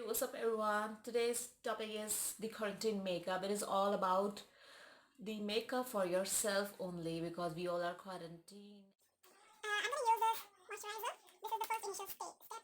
what's up everyone? Today's topic is the quarantine makeup. It is all about the makeup for yourself only because we all are quarantined. I'm going to use this moisturizer. This is the first initial step.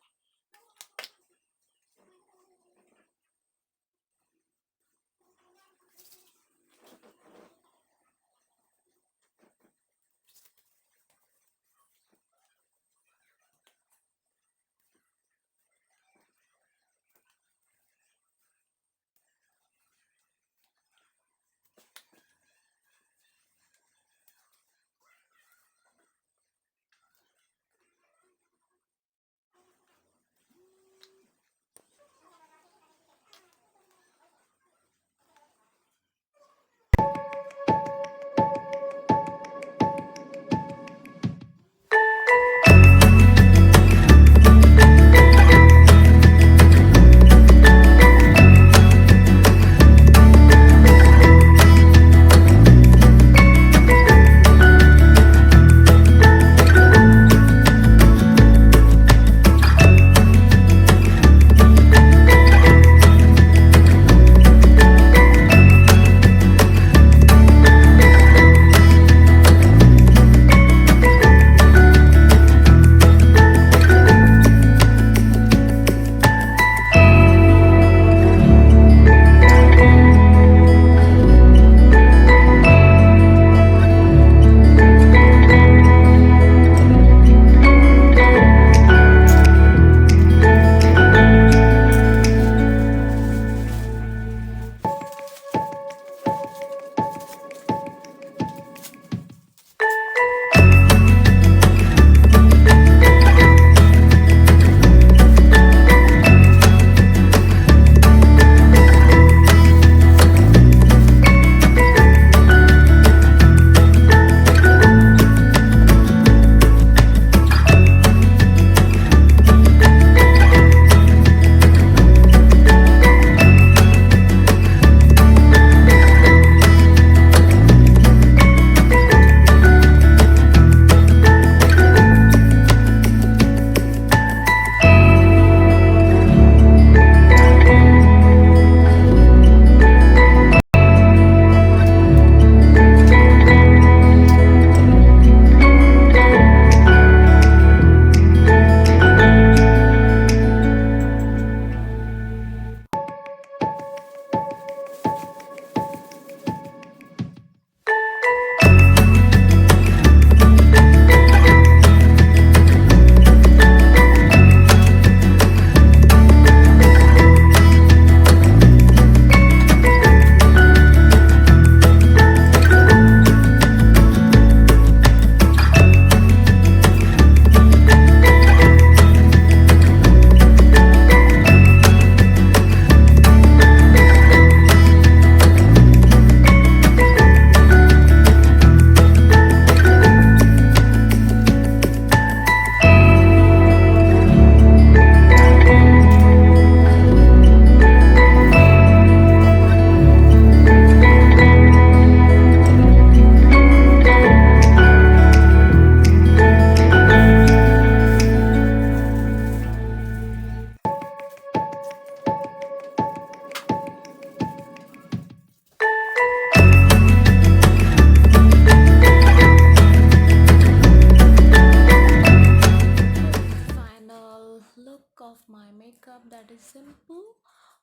Final look of my makeup, that is simple.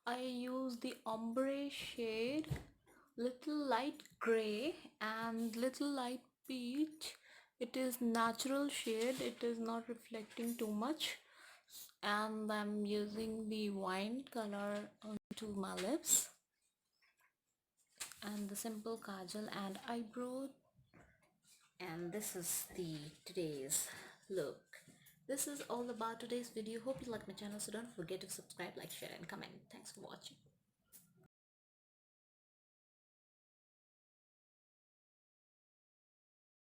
I use the ombre shade, little light gray and little light peach. It is natural shade, it is not reflecting too much, and I'm using the wine color onto my lips and the simple kajal and eyebrow. And this is the today's look. This is all about today's video. Hope you like my channel, so don't forget to subscribe, like, share and comment. Thanks for watching.